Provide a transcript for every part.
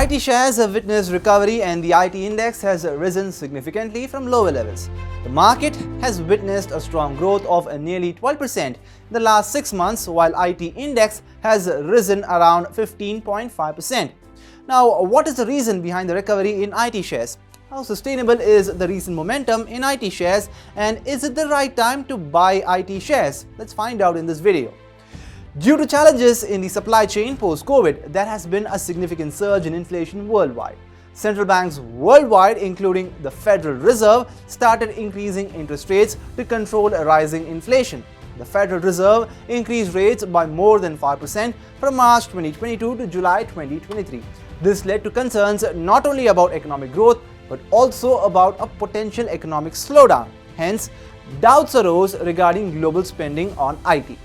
IT shares have witnessed recovery and the IT index has risen significantly from lower levels. The market has witnessed a strong growth of nearly 12% in the last 6 months, while IT index has risen around 15.5%. Now, what is the reason behind the recovery in IT shares? How sustainable is the recent momentum in IT shares, and is it the right time to buy IT shares? Let's find out in this video. Due to challenges in the supply chain post-COVID, there has been a significant surge in inflation worldwide. Central banks worldwide, including the Federal Reserve, started increasing interest rates to control rising inflation. The Federal Reserve increased rates by more than 5% from March 2022 to July 2023. This led to concerns not only about economic growth, but also about a potential economic slowdown. Hence, doubts arose regarding global spending on IT.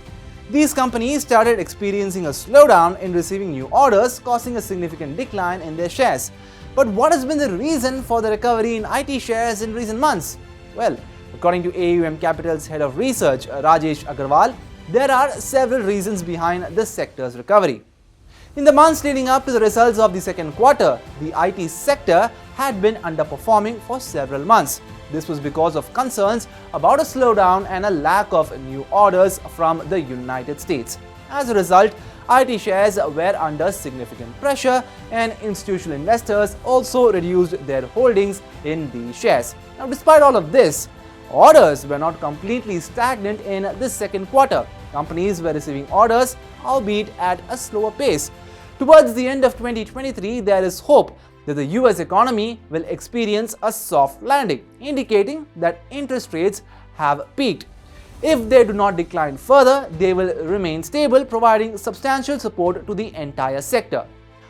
These companies started experiencing a slowdown in receiving new orders, causing a significant decline in their shares. But what has been the reason for the recovery in IT shares in recent months? Well, according to AUM Capital's head of research, Rajesh Agarwal, there are several reasons behind the sector's recovery. In the months leading up to the results of the second quarter, the IT sector had been underperforming for several months. This was because of concerns about a slowdown and a lack of new orders from the United States. As a result, IT shares were under significant pressure and institutional investors also reduced their holdings in these shares. Now, despite all of this, orders were not completely stagnant in the second quarter. Companies were receiving orders, albeit at a slower pace. Towards the end of 2023, there is hope that the US economy will experience a soft landing, indicating that interest rates have peaked. If they do not decline further, they will remain stable, providing substantial support to the entire sector.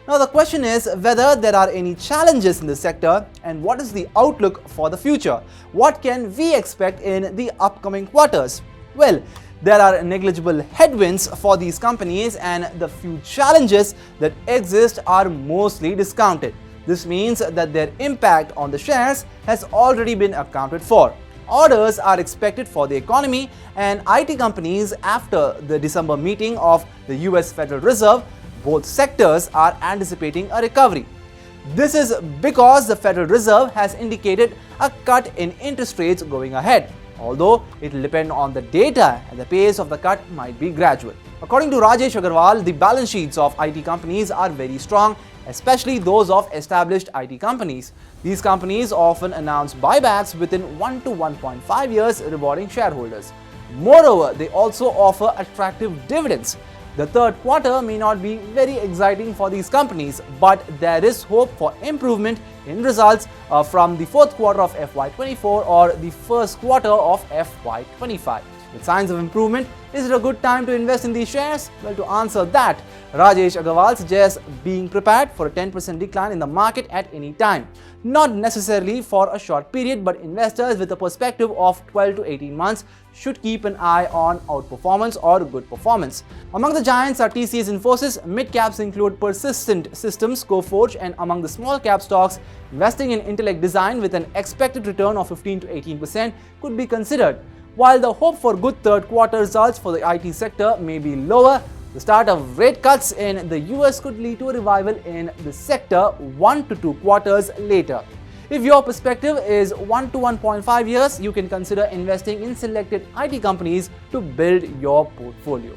Now, the question is whether there are any challenges in the sector and what is the outlook for the future. What can we expect in the upcoming quarters? Well, there are negligible headwinds for these companies and the few challenges that exist are mostly discounted. This means that their impact on the shares has already been accounted for. Orders are expected for the economy and IT companies after the December meeting of the US Federal Reserve. Both sectors are anticipating a recovery. This is because the Federal Reserve has indicated a cut in interest rates going ahead. Although it will depend on the data and the pace of the cut might be gradual. According to Rajesh Agarwal, the balance sheets of IT companies are very strong, especially those of established IT companies. These companies often announce buybacks within 1 to 1.5 years, rewarding shareholders. Moreover, they also offer attractive dividends. The third quarter may not be very exciting for these companies, but there is hope for improvement in results from the fourth quarter of FY24 or the first quarter of FY25. With signs of improvement, is it a good time to invest in these shares? Well, to answer that, Rajesh Agarwal suggests being prepared for a 10% decline in the market at any time. Not necessarily for a short period, but investors with a perspective of 12 to 18 months should keep an eye on outperformance or good performance. Among the giants are TCS, Infosys. Mid-caps include Persistent Systems, Coforge, and among the small-cap stocks, investing in Intellect Design with an expected return of 15 to 18% could be considered. While the hope for good third quarter results for the IT sector may be lower, the start of rate cuts in the US could lead to a revival in the sector 1 to 2 quarters later. If your perspective is 1 to 1.5 years, you can consider investing in selected IT companies to build your portfolio.